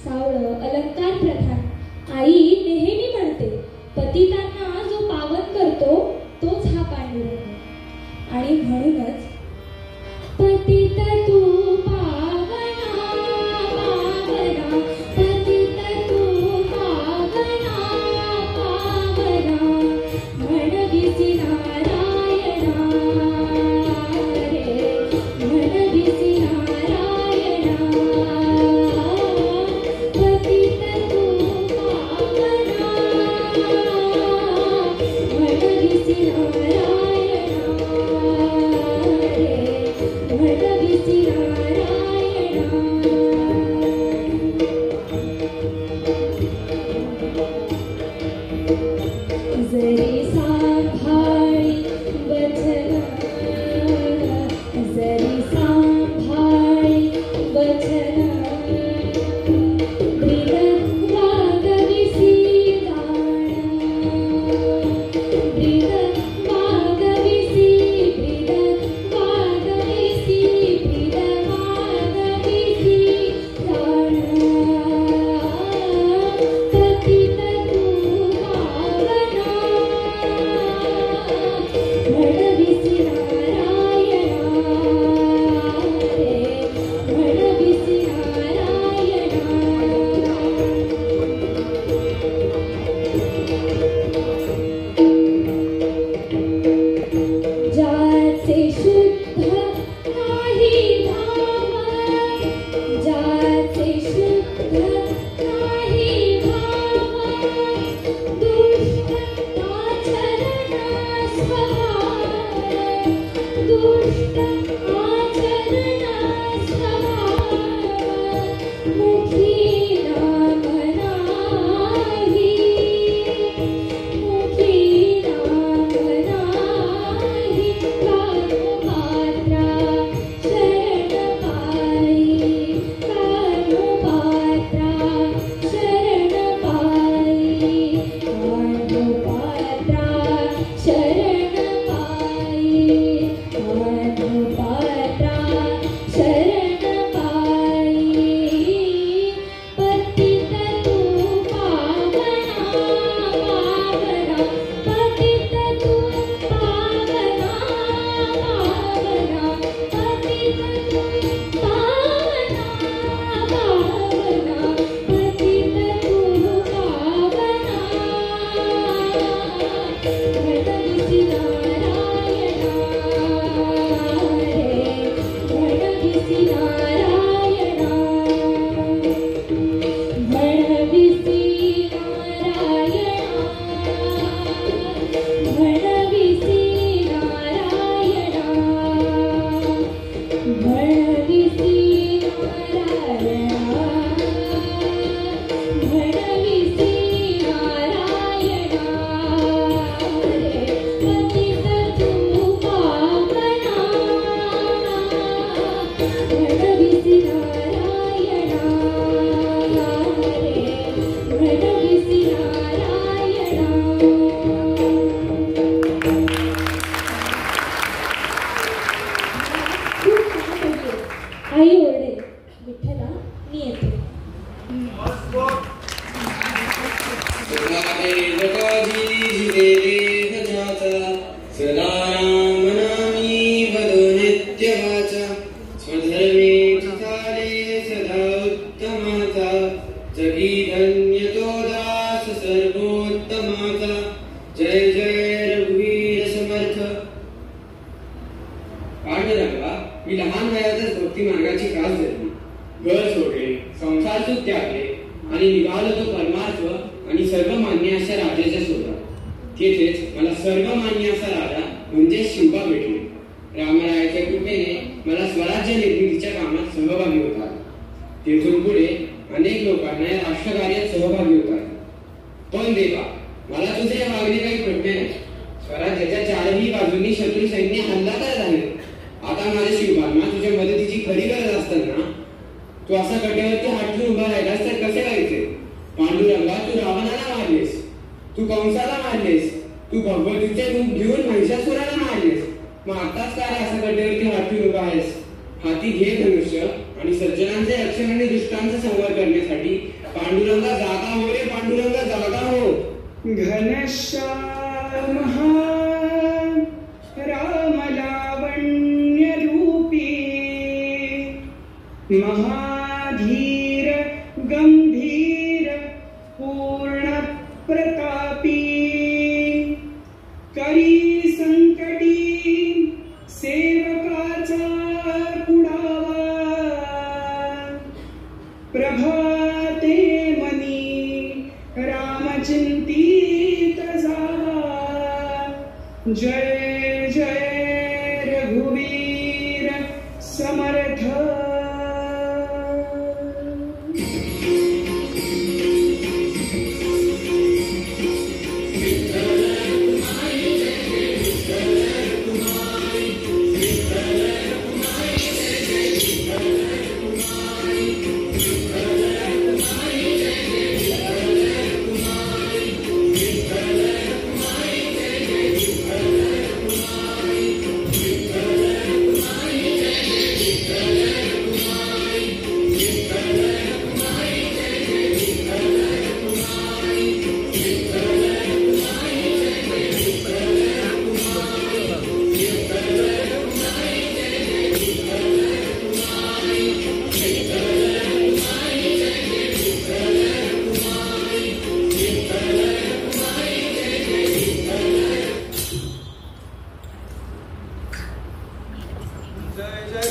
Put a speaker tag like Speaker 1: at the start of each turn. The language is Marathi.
Speaker 1: सावळं अलंकार प्रधान आई नेहमी म्हणते, पतितांना जो पावन करतो तोच हा पांडुरंग. आणि म्हणूनच पतित तू पावना पावना, पतित तू पावना पावना, म्हणविसी नारायणा रे, म्हणविसी नारायणा. पतित तू पावना, म्हणविसी नारायणा रे, म्हणविसी नारायणा. जरी सांभाळी वचन, जरी सांभाळी वचन, ब्रीद वागविसी गाण, ब्रीद वागविसी, ब्रीद वागविसी, ब्रीद वागविसी गाण. पतित तू पावना, म्हणविसी नारायणा रे, म्हणविसी नारायणा. ज्याचे शुद्ध नाही भाव, ज्याचे शुद्ध नाही भाव, दुष्ट आचरण स्वभाव, दुष्ट आचरण स्वभाव, मुखी नाम नाही, मुखी नाम नाही. कानोपात्रा शरण पाई, कानोपात्रा शरण पाई, कानोपात्रा शरण पाई, कानोपात्रा शरण पाई. पतित तू पावना पावना, पतित तू पावना पावना, पतित तू पावना पावना, पतित तू पावना. म्हणविसी नारायणा रे, म्हणविसी नारायणा, म्हणविसी नारायणा, म्हणविसी नारायणा, म्हणविसी नारायणा, म्हणविसी नारायणा रे. पतित तू पावना, म्हणविसी नारायणा रे, म्हणविसी नारायणा. खूप छान बोलले. आई ओरडे, विठ्ठला मी येते.
Speaker 2: सदा राम नामी वदो नित्य वाचा, स्वधर्मे चिताले सदा उत्तमाचा, जगी धन्य तो दास सर्वोत्तमाचा. जय जय रघुवीर समर्थ. पांडुरंगा, मी लहान वयातच भक्ती मार्गाची कास धरली, घर सोडले, संसार सुख त्यागले आणि निघालो तो परमार्थ आणि सर्वमान्य अशा राजाच्या शोधात. तेथेच मला सर्वमान्य असा राजा म्हणजे शिवबा भेटले. रामरायाच्या कृपेने मला स्वराज्य निर्मितीच्या कामात सहभागी होता. तेथून पुढे अनेक लोकांना या राष्ट्रकार्यात सहभागी होता. पण देवा, मला तुझे मागणे काही पटले नाही. स्वराज्याच्या चारही बाजूंनी शत्रू सैन्य हल्ला करत आहे. आता माझ्या शिवबांना तुझ्या मदतीची खरी गरज असताना तू असा कट्यावरती हात ठेवून उभा राहिलास तर कसे व्हायचे? पांडुरंगा, तू रावणाला मारलेस, तू कंसाला मारलेस, तू भगवतीचे रूप घेऊन महिषासुराला मारलेस. मग आताच काय असा कट्यावरती हात ठेवून उभा आहेस? हाती घे धनुष्य आणि सज्जनांचे रक्षण आणि दुष्टांचा संहार करण्यासाठी पांडुरंगा जागा हो रे पांडुरंगा जागा हो.
Speaker 3: घनश्याम महान राम लावण्य रूपी महाधीर गंभीर पूर्ण प्रतापी करी संकटी सेवकाचा पुढावा प्रभाते मनी रामचिंतित जावा. जय जय रघुवीर समर्थ.
Speaker 4: जय जय